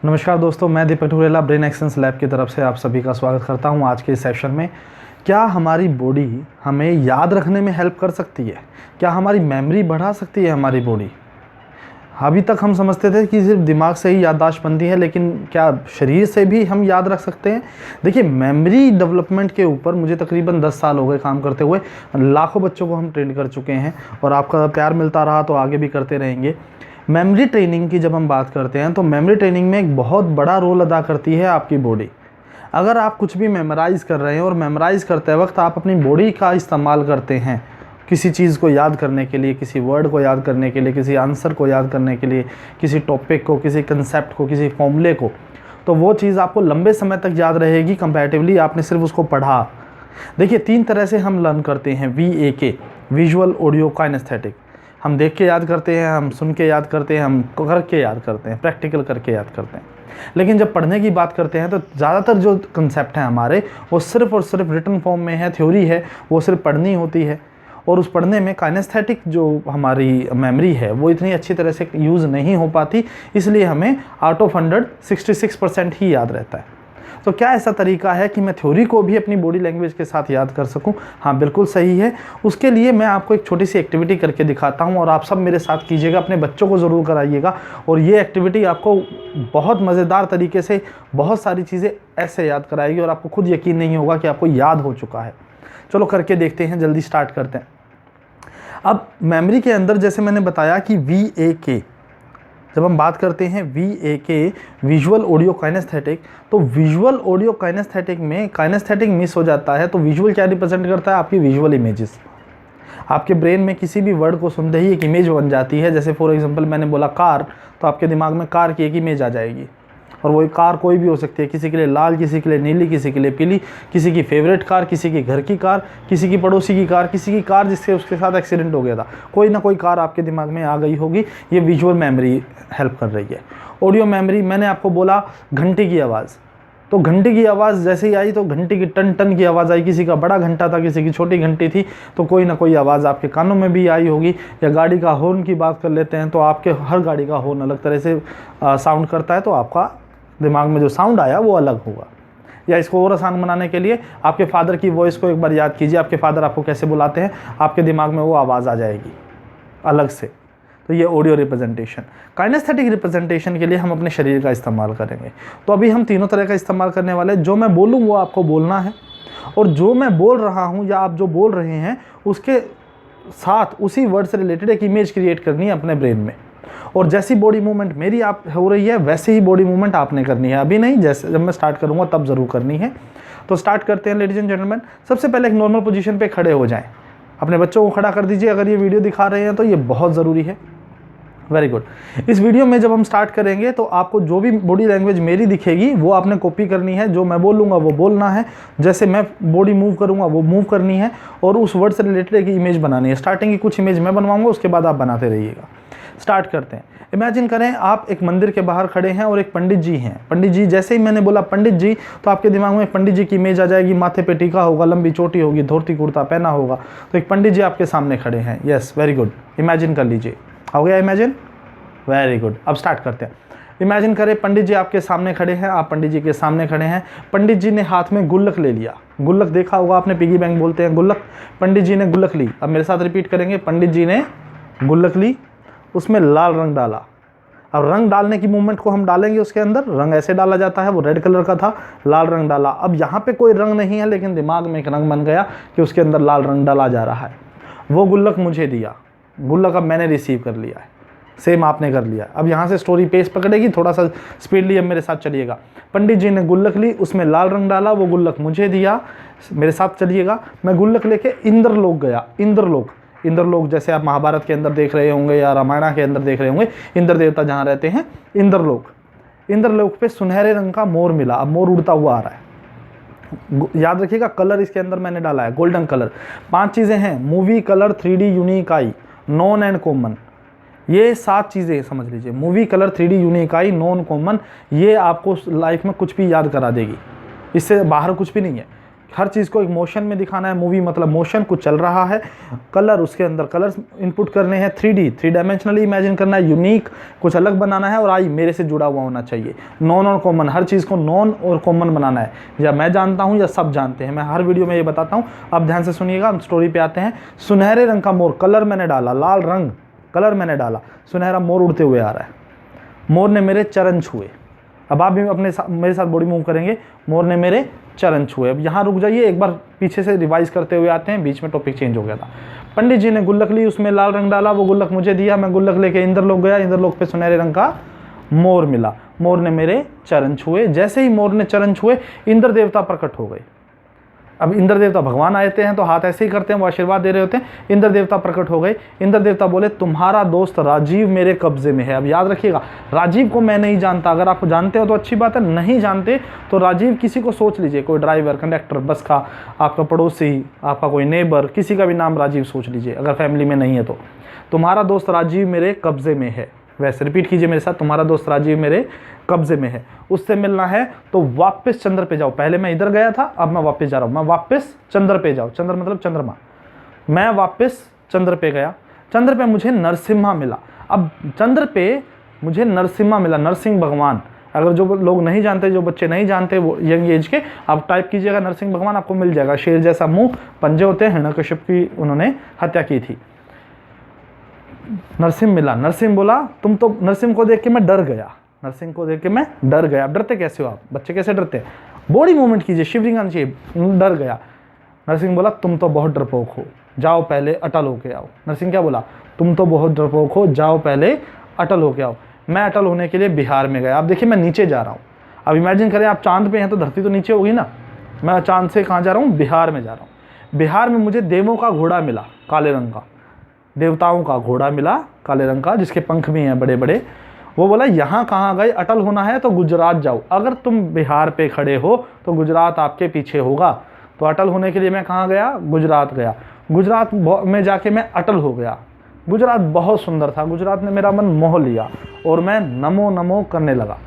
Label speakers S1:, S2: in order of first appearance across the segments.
S1: नमस्कार दोस्तों, मैं दीपक ठुरेला ब्रेन एक्सेंस लैब की तरफ से आप सभी का स्वागत करता हूं। आज के इस सेशन में क्या हमारी बॉडी हमें याद रखने में हेल्प कर सकती है? क्या हमारी मेमोरी बढ़ा सकती है हमारी बॉडी? अभी तक हम समझते थे कि सिर्फ दिमाग से ही याददाश्त बनती है, लेकिन क्या शरीर से भी हम याद रख सकते हैं? देखिए, मेमोरी डेवलपमेंट के ऊपर मुझे तकरीबन 10 साल हो गए काम करते हुए। लाखों बच्चों को हम ट्रेन कर चुके हैं और आपका प्यार मिलता रहा तो आगे भी करते रहेंगे। मेमोरी ट्रेनिंग की जब हम बात करते हैं तो मेमोरी ट्रेनिंग में एक बहुत बड़ा रोल अदा करती है आपकी बॉडी। अगर आप कुछ भी मेमोराइज़ कर रहे हैं और मेमोराइज़ करते वक्त आप अपनी बॉडी का इस्तेमाल करते हैं किसी चीज़ को याद करने के लिए, किसी वर्ड को याद करने के लिए, किसी आंसर को याद करने के लिए, किसी टॉपिक को, किसी कंसेप्ट को, किसी फॉर्मूले को, तो वो चीज़ आपको लंबे समय तक याद रहेगी कंपैरेटिवली आपने सिर्फ उसको पढ़ा। देखिए, 3 तरह से हम लर्न करते हैं VAK, विजुअल, ऑडियो, काइनेस्थेटिक। हम देख के याद करते हैं, हम सुन के याद करते हैं, हम करके याद करते हैं, प्रैक्टिकल करके याद करते हैं। लेकिन जब पढ़ने की बात करते हैं तो ज़्यादातर जो कंसेप्ट हैं हमारे वो सिर्फ और सिर्फ रिटन फॉर्म में है, थ्योरी है, वो सिर्फ पढ़नी होती है। और उस पढ़ने में काइनेस्थेटिक जो हमारी मेमोरी है वो इतनी अच्छी तरह से यूज़ नहीं हो पाती, इसलिए हमें आउट ऑफ 100 66% ही याद रहता है। तो क्या ऐसा तरीका है कि मैं थ्योरी को भी अपनी बॉडी लैंग्वेज के साथ याद कर सकूं? हाँ, बिल्कुल सही है। उसके लिए मैं आपको एक छोटी सी एक्टिविटी करके दिखाता हूं और आप सब मेरे साथ कीजिएगा, अपने बच्चों को ज़रूर कराइएगा। और ये एक्टिविटी आपको बहुत मज़ेदार तरीके से बहुत सारी चीज़ें ऐसे याद कराएगी और आपको खुद यकीन नहीं होगा कि आपको याद हो चुका है। चलो करके देखते हैं, जल्दी स्टार्ट करते हैं। अब मेमोरी के अंदर जैसे मैंने बताया कि VAK, जब हम बात करते हैं VAK, विजुअल, ऑडियो, काइनेस्थेटिक, तो विजुअल, ऑडियो, काइनेस्थेटिक में काइनेस्थेटिक मिस हो जाता है। तो विजुअल क्या रिप्रेजेंट करता है? आपकी विजुअल इमेजेस। आपके ब्रेन में किसी भी वर्ड को सुनते ही एक इमेज बन जाती है। जैसे फॉर एग्जांपल मैंने बोला कार, तो आपके दिमाग में कार की एक इमेज आ जाएगी। और वो कार कोई भी हो सकती है, किसी के लिए लाल, किसी के लिए नीली, किसी के लिए पीली, किसी की फेवरेट कार, किसी के घर की कार, किसी की पड़ोसी की कार, किसी की कार जिससे उसके साथ एक्सीडेंट हो गया था। कोई ना कोई कार आपके दिमाग में आ गई होगी। ये विजुअल मेमोरी हेल्प कर रही है। ऑडियो मेमोरी, मैंने आपको बोला घंटे की आवाज़, तो घंटे की आवाज़ जैसे ही आई तो घंटे की टन टन की आवाज़ आई। किसी का बड़ा घंटा था, किसी की छोटी घंटी थी, तो कोई ना कोई आवाज़ आपके कानों में भी आई होगी। या गाड़ी का हॉर्न की बात कर लेते हैं, तो आपके हर गाड़ी का हॉर्न अलग तरह से साउंड करता है, तो आपका दिमाग में जो साउंड आया वो अलग होगा। या इसको और आसान बनाने के लिए आपके फादर की वॉइस को एक बार याद कीजिए। आपके फादर आपको कैसे बुलाते हैं, आपके दिमाग में वो आवाज़ आ जाएगी अलग से। तो ये ऑडियो रिप्रेजेंटेशन। काइनेस्थेटिक रिप्रेजेंटेशन के लिए हम अपने शरीर का इस्तेमाल करेंगे। तो अभी हम तीनों तरह का इस्तेमाल करने वाले हैं। जो मैं बोलूँ वो आपको बोलना है, और जो मैं बोल रहा हूँ या आप जो बोल रहे हैं उसके साथ उसी वर्ड से रिलेटेड एक इमेज क्रिएट करनी है अपने ब्रेन में। और जैसी बॉडी मूवमेंट मेरी आप हो रही है वैसे ही बॉडी मूवमेंट आपने करनी है। अभी नहीं, जैसे जब मैं स्टार्ट करूँगा तब ज़रूर करनी है। तो स्टार्ट करते हैं लेडीज एंड जेंटलमैन। सबसे पहले एक नॉर्मल पोजीशन पे खड़े हो जाएं। अपने बच्चों को खड़ा कर दीजिए। अगर ये वीडियो दिखा रहे हैं तो ये बहुत ज़रूरी है। Very good. इस वीडियो में जब हम स्टार्ट करेंगे तो आपको जो भी बॉडी लैंग्वेज मेरी दिखेगी वो आपने कॉपी करनी है। जो मैं बोलूँगा वो बोलना है, जैसे मैं बॉडी मूव करूँगा वो मूव करनी है, और उस वर्ड से रिलेटेड एक इमेज बनानी है। स्टार्टिंग की कुछ इमेज मैं बनवाऊँगा, उसके बाद आप बनाते रहिएगा। स्टार्ट करते हैं। इमेजिन करें आप एक मंदिर के बाहर खड़े हैं और एक पंडित जी हैं। पंडित जी, जैसे ही मैंने बोला पंडित जी, तो आपके दिमाग में एक पंडित जी की इमेज आ जाएगी। माथे पे टीका होगा, लंबी चोटी होगी, धोती कुर्ता पहना होगा, तो एक पंडित जी आपके सामने खड़े हैं। Yes, very good. इमेजिन कर लीजिए। हो गया इमेजिन? Very good. अब स्टार्ट करते हैं। इमेजिन करें पंडित जी आपके सामने खड़े हैं, आप पंडित जी के सामने खड़े हैं। पंडित जी ने हाथ में गुल्लक ले लिया। गुल्लक देखा होगा आपने, पिगी बैंक बोलते हैं गुल्लक। पंडित जी ने गुल्लक ली। अब मेरे साथ रिपीट करेंगे। पंडित जी ने गुल्लक ली, उसमें लाल रंग डाला। अब रंग डालने की मूवमेंट को हम डालेंगे उसके अंदर। रंग ऐसे डाला जाता है, वो रेड कलर का था, लाल रंग डाला। अब यहाँ पे कोई रंग नहीं है, लेकिन दिमाग में एक रंग बन गया कि उसके अंदर लाल रंग डाला जा रहा है। वो गुल्लक मुझे दिया। गुल्लक अब मैंने रिसीव कर लिया है, सेम आपने कर लिया। अब यहाँ से स्टोरी पेस पकड़ेगी, थोड़ा सा स्पीडली अब मेरे साथ चलिएगा। पंडित जी ने गुल्लक ली, उसमें लाल रंग डाला, वो गुल्लक मुझे दिया। मेरे साथ चलिएगा। मैं गुल्लक लेके इंद्रलोक गया। इंद्रलोक, इंद्रलोक जैसे आप महाभारत के अंदर देख रहे होंगे या रामायण के अंदर देख रहे होंगे, इंद्र देवता जहाँ रहते हैं, इंद्रलोक। इंद्रलोक पे सुनहरे रंग का मोर मिला। अब मोर उड़ता हुआ आ रहा है। याद रखिएगा, कलर इसके अंदर मैंने डाला है गोल्डन कलर। 5 चीज़ें हैं: movie, colour, 3D, unique I, non and common. ये 7 चीज़ें समझ लीजिए। मूवी, कलर, 3D, यूनिक आई, नॉन, कॉमन। ये आपको लाइफ में कुछ भी याद करा देगी, इससे बाहर कुछ भी नहीं है। हर चीज़ को एक मोशन में दिखाना है। मूवी मतलब मोशन, कुछ चल रहा है, कलर, उसके अंदर कलर्स इनपुट करने हैं, 3D, 3 डायमेंशनली इमेजिन करना है, यूनिक कुछ अलग बनाना है, और आई मेरे से जुड़ा हुआ होना चाहिए। नॉन और कॉमन, हर चीज़ को नॉन और कॉमन बनाना है, या मैं जानता हूँ या सब जानते हैं। मैं हर वीडियो में ये बताता हूँ, आप ध्यान से सुनिएगा। हम स्टोरी पे आते हैं। सुनहरे रंग का मोर, कलर मैंने डाला, लाल रंग कलर मैंने डाला, सुनहरा मोर उड़ते हुए आ रहा है। मोर ने मेरे चरण छुए। अब आप भी मेरे साथ बॉडी मूव करेंगे। मोर ने मेरे चरण छुए। अब यहाँ रुक जाइए, एक बार पीछे से रिवाइज करते हुए आते हैं, बीच में टॉपिक चेंज हो गया था। पंडित जी ने गुल्लक ली, उसमें लाल रंग डाला, वो गुल्लक मुझे दिया, मैं गुल्लक लेके इंद्रलोक गया, इंद्रलोक पे सुनहरे रंग का मोर मिला, मोर ने मेरे चरण छुए। जैसे ही मोर ने चरण छुए, इंद्र देवता प्रकट हो गए। अब इंद्र देवता भगवान आते हैं तो हाथ ऐसे ही करते हैं, वो आशीर्वाद दे रहे होते हैं। इंद्र देवता प्रकट हो गए। इंद्र देवता बोले, तुम्हारा दोस्त राजीव मेरे कब्जे में है। अब याद रखिएगा, राजीव को मैं नहीं जानता। अगर आप जानते हो तो अच्छी बात है, नहीं जानते तो राजीव किसी को सोच लीजिए, कोई ड्राइवर, कंडक्टर, बस का, आपका पड़ोसी, आपका कोई नेबर, किसी का भी नाम राजीव सोच लीजिए, अगर फैमिली में नहीं है तो। तुम्हारा दोस्त राजीव मेरे कब्जे में है। वैसे रिपीट कीजिए मेरे साथ, तुम्हारा दोस्त राजीव मेरे कब्जे में है। उससे मिलना है तो वापस चंद्र पे जाओ। पहले मैं इधर गया था, अब मैं वापस जा रहा हूं। मैं वापस चंद्र पे जाओ, चंद्र मतलब चंद्रमा। मैं वापस चंद्र पे गया, चंद्र पे मुझे नरसिम्हा मिला। अब चंद्र पे मुझे नरसिम्हा मिला, नरसिंह भगवान। अगर जो लोग नहीं जानते, जो बच्चे नहीं जानते, वो यंग एज के, आप टाइप कीजिएगा नरसिंह भगवान, आपको मिल जाएगा। शेर जैसा मुंह, पंजे होते हैं, हिरण्यकश्यप की उन्होंने हत्या की थी। नरसिंह मिला, नरसिंह बोला तुम तो, नरसिंह को देख के मैं डर गया, नरसिंह को देख के मैं डर गया। डरते कैसे हो आप, बच्चे कैसे डरते हैं? बॉडी मूवमेंट कीजिए, शिवरिंग आनी चाहिए। डर गया। नरसिंह बोला तुम तो बहुत डरपोक हो, जाओ पहले अटल होके आओ। नरसिंह क्या बोला? तुम तो बहुत डरपोक हो, जाओ पहले अटल होके आओ। मैं अटल होने के लिए बिहार में गया। अब देखिए मैं नीचे जा रहा हूँ। अब इमेजिन करें आप चांद पे हैं तो धरती तो नीचे होगी ना। मैं चांद से कहाँ जा रहा हूँ? बिहार में जा रहा हूँ। बिहार में मुझे देवों का घोड़ा मिला, काले रंग का, देवताओं का घोड़ा मिला काले रंग का, जिसके पंख भी हैं बड़े बड़े। वो बोला यहाँ कहाँ गए, अटल होना है तो गुजरात जाओ। अगर तुम बिहार पे खड़े हो तो गुजरात आपके पीछे होगा। तो अटल होने के लिए मैं कहाँ गया? गुजरात गया। गुजरात में जाके मैं अटल हो गया। गुजरात बहुत सुंदर था, गुजरात ने मेरा मन मोह लिया और मैं नमो नमो करने लगा।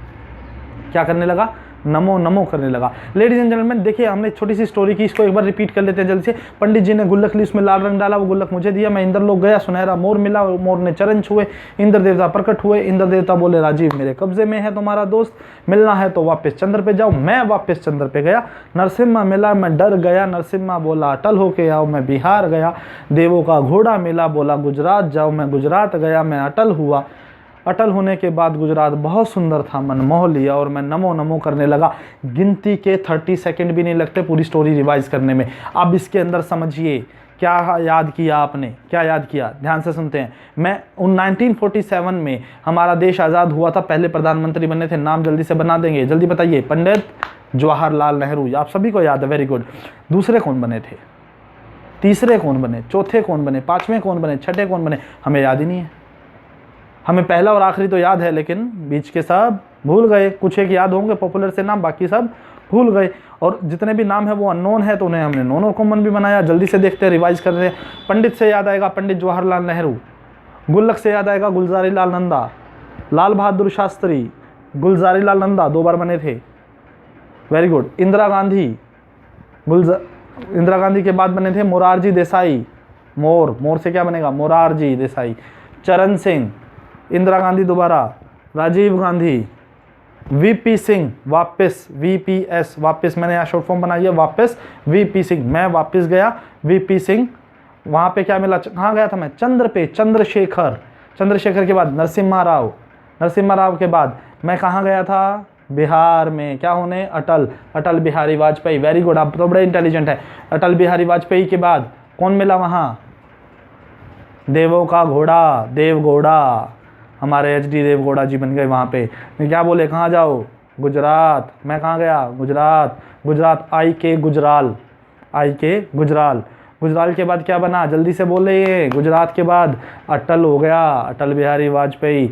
S1: क्या करने लगा? नमो नमो करने लगा। लेडीज एंड जेंटलमैन, देखिए हमने एक छोटी सी स्टोरी की, इसको एक बार रिपीट कर लेते हैं जल्दी से। पंडित जी ने गुल्लक ली, उसमें लाल रंग डाला, वो गुल्लक मुझे दिया, मैं इंद्रलोक गया, सुनहरा मोर मिला, मोर ने चरण छुए, इंद्र देवता प्रकट हुए। इंद्र देवता बोले राजीव मेरे कब्जे में है तुम्हारा दोस्त, मिलना है तो वापस चंद्र पे जाओ। मैं वापस चंद्र पे गया। नरसिम्हा मिला, मैं डर गया। नरसिम्हा बोला अटल होके आओ, मैं बिहार गया। देवों का घोड़ा मिला, बोला गुजरात जाओ, मैं गुजरात गया, मैं अटल हुआ। अटल होने के बाद गुजरात बहुत सुंदर था, मन मोह लिया और मैं नमो नमो करने लगा। गिनती के 30 सेकंड भी नहीं लगते पूरी स्टोरी रिवाइज करने में। अब इसके अंदर समझिए क्या याद किया आपने, क्या याद किया, ध्यान से सुनते हैं। मैं 1947 में हमारा देश आज़ाद हुआ था, पहले प्रधानमंत्री बने थे, नाम जल्दी से बना देंगे, जल्दी बताइए। पंडित जवाहरलाल नेहरू, आप सभी को याद है, वेरी गुड। दूसरे कौन बने थे? तीसरे कौन बने? चौथे कौन बने? पाँचवें कौन बने? छठे कौन बने? हमें याद ही नहीं है। हमें पहला और आखिरी तो याद है, लेकिन बीच के सब भूल गए। कुछ एक याद होंगे पॉपुलर से नाम, बाकी सब भूल गए। और जितने भी नाम है वो अननोन है, तो उन्हें हमने नॉन और कॉमन भी बनाया। जल्दी से देखते हैं, रिवाइज कर रहे हैं। पंडित से याद आएगा पंडित जवाहरलाल नेहरू, गुल्लक से याद आएगा गुलजारी लाल नंदा, लाल बहादुर शास्त्री, गुलजारी लाल नंदा 2 बार बने थे, वेरी गुड। इंदिरा गांधी, इंदिरा गांधी के बाद बने थे मोरारजी देसाई, मोर से क्या बनेगा? मोरारजी देसाई। चरण सिंह, इंदिरा गांधी दोबारा, राजीव गांधी, वीपी सिंह, वापस वीपीएस, वापस मैंने यहाँ शॉर्ट फॉर्म बनाई है, वापस वीपी सिंह। मैं वापस गया, वीपी सिंह। वहाँ पे क्या मिला? कहाँ गया था मैं? चंद्र पे, चंद्रशेखर। चंद्रशेखर के बाद नरसिम्हा राव, नरसिम्हा राव के बाद मैं कहाँ गया था? बिहार में। क्या होने? अटल, अटल बिहारी वाजपेयी, वेरी गुड, आप तो बड़े इंटेलिजेंट है। अटल बिहारी वाजपेयी के बाद कौन मिला वहाँ? देवों का घोड़ा, देव घोड़ा, हमारे एच डी देवगौड़ा जी बन गए वहाँ पे। क्या बोले? कहाँ जाओ? गुजरात। मैं कहाँ गया? गुजरात। गुजरात, आई के गुजराल, आई के गुजराल। गुजराल के बाद क्या बना? जल्दी से बोले। गुजरात के बाद अटल हो गया, अटल बिहारी वाजपेयी।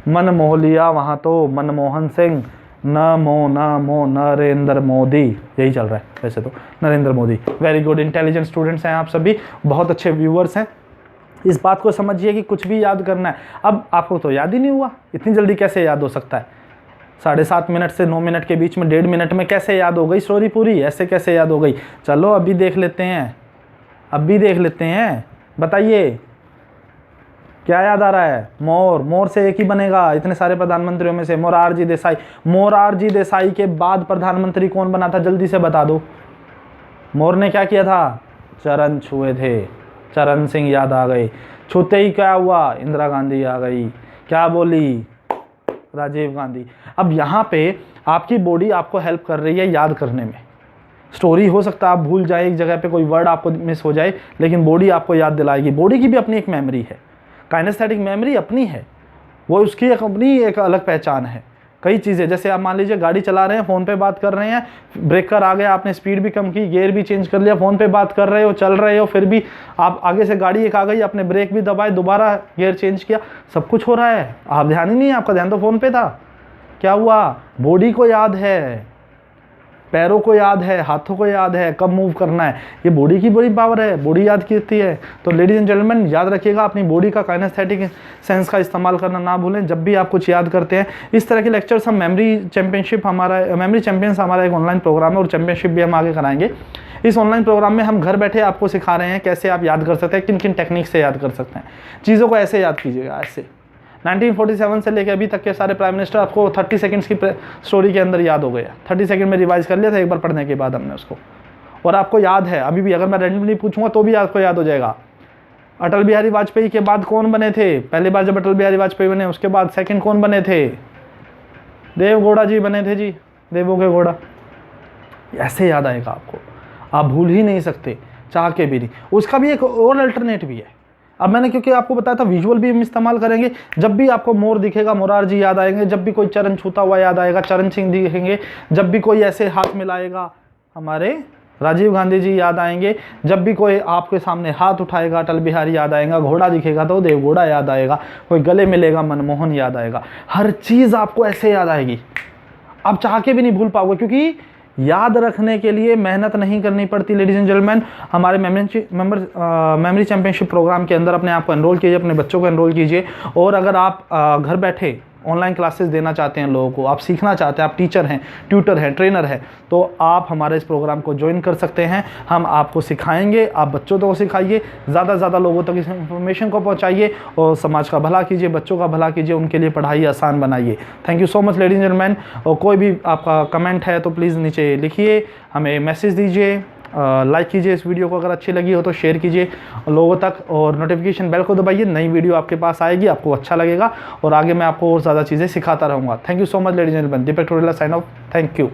S1: मन मोह लिया वहाँ तो मनमोहन सिंह, नमो नरेंद्र मोदी, यही चल रहा है वैसे तो, Narendra Modi. Very good, intelligent students हैं आप सभी, बहुत अच्छे व्यूअर्स हैं। इस बात को समझिए कि कुछ भी याद करना है। अब आपको तो याद ही नहीं हुआ, इतनी जल्दी कैसे याद हो सकता है? 7.5 मिनट से 9 मिनट के बीच में 1.5 मिनट में कैसे याद हो गई स्टोरी पूरी? ऐसे कैसे याद हो गई? चलो अभी देख लेते हैं, अभी देख लेते हैं। बताइए क्या याद आ रहा है? मोर, मोर से एक ही बनेगा इतने सारे प्रधानमंत्रियों में से, मोरारजी देसाई। मोरारजी देसाई के बाद प्रधानमंत्री कौन बना था? जल्दी से बता दो। मोर ने क्या किया था? चरण छुए थे, चरण सिंह याद आ गए। छूते ही क्या हुआ? इंदिरा गांधी आ गई। क्या बोली? राजीव गांधी। अब यहाँ पे आपकी बॉडी आपको हेल्प कर रही है याद करने में। स्टोरी हो सकता है आप भूल जाए, एक जगह पे कोई वर्ड आपको मिस हो जाए, लेकिन बॉडी आपको याद दिलाएगी। बॉडी की भी अपनी एक मेमोरी है, काइनेस्थेटिक मेमोरी अपनी है, वो उसकी एक अपनी एक अलग पहचान है। कई चीज़ें, जैसे आप मान लीजिए गाड़ी चला रहे हैं, फ़ोन पे बात कर रहे हैं, ब्रेकर आ गया, आपने स्पीड भी कम की, गियर भी चेंज कर लिया, फ़ोन पे बात कर रहे हो, चल रहे हो, फिर भी आप आगे से गाड़ी एक आ गई, आपने ब्रेक भी दबाए, दोबारा गियर चेंज किया, सब कुछ हो रहा है, आप ध्यान ही नहीं है, आपका ध्यान तो फ़ोन पे था। क्या हुआ? बॉडी को याद है, पैरों को याद है, हाथों को याद है कब मूव करना है। ये बॉडी की बड़ी पावर है, बॉडी याद करती है। तो लेडीज एंड जेंटलमैन, याद रखिएगा, अपनी बॉडी का काइनेस्थेटिक सेंस का इस्तेमाल करना ना भूलें जब भी आप कुछ याद करते हैं। इस तरह के लेक्चर्स हम मेमोरी चैंपियनशिप, हमारा मेमोरी चैंपियंस हमारा एक ऑनलाइन प्रोग्राम है और चैंपियनशिप भी हम आगे कराएंगे। इस ऑनलाइन प्रोग्राम में हम घर बैठे आपको सिखा रहे हैं कैसे आप याद कर सकते हैं, किन किन टेक्निक से याद कर सकते हैं। चीज़ों को ऐसे याद कीजिएगा, ऐसे 1947 से लेकर अभी तक के सारे प्राइम मिनिस्टर आपको 30 सेकंड्स की स्टोरी के अंदर याद हो गया। 30 सेकंड में रिवाइज कर लिया था एक बार पढ़ने के बाद हमने उसको, और आपको याद है अभी भी। अगर मैं रैंडमली पूछूंगा तो भी आपको याद हो जाएगा। अटल बिहारी वाजपेयी के बाद कौन बने थे? पहली बार जब अटल बिहारी वाजपेयी बने, उसके बाद सेकंड कौन बने थे? देवगौड़ा जी बने थे जी, देवों के घोड़ा। ऐसे याद आएगा आपको, आप भूल ही नहीं सकते, चाह के भी नहीं। उसका भी एक और अल्टरनेट भी है। अब मैंने क्योंकि आपको बताया था विजुअल भी हम इस्तेमाल करेंगे। जब भी आपको मोर दिखेगा, मोरारजी याद आएंगे। जब भी कोई चरण छूता हुआ याद आएगा, चरण सिंह दिखेंगे। जब भी कोई ऐसे हाथ मिलाएगा, हमारे राजीव गांधी जी याद आएंगे। जब भी कोई आपके सामने हाथ उठाएगा, अटल बिहारी याद आएगा। घोड़ा दिखेगा तो देवगौड़ा याद आएगा। कोई गले मिलेगा, मनमोहन याद आएगा। हर चीज़ आपको ऐसे याद आएगी, आप चाह के भी नहीं भूल पाओगे, क्योंकि याद रखने के लिए मेहनत नहीं करनी पड़ती। लेडीज एंड जेंटलमैन, हमारे मेमोरी चैंपियनशिप प्रोग्राम के अंदर अपने आप को एनरोल कीजिए, अपने बच्चों को एनरोल कीजिए। और अगर आप घर बैठे ऑनलाइन क्लासेस देना चाहते हैं लोगों को, आप सीखना चाहते हैं, आप टीचर हैं, ट्यूटर हैं, ट्रेनर हैं, तो आप हमारे इस प्रोग्राम को ज्वाइन कर सकते हैं। हम आपको सिखाएंगे, आप बच्चों को सिखाइए, ज़्यादा से ज़्यादा लोगों तक इस इन्फॉर्मेशन को पहुंचाइए और समाज का भला कीजिए, बच्चों का भला कीजिए, उनके लिए पढ़ाई आसान बनाइए। Thank you so much ladies and gentleman. और कोई भी आपका कमेंट है तो प्लीज़ नीचे लिखिए, हमें मैसेज दीजिए, लाइक कीजिए इस वीडियो को, अगर अच्छी लगी हो तो शेयर कीजिए लोगों तक, और नोटिफिकेशन बेल को दबाइए। नई वीडियो आपके पास आएगी, आपको अच्छा लगेगा और आगे मैं आपको और ज़्यादा चीज़ें सिखाता रहूँगा। Thank you so much ladies and gentleman. Deepak Torela sign off. Thank you.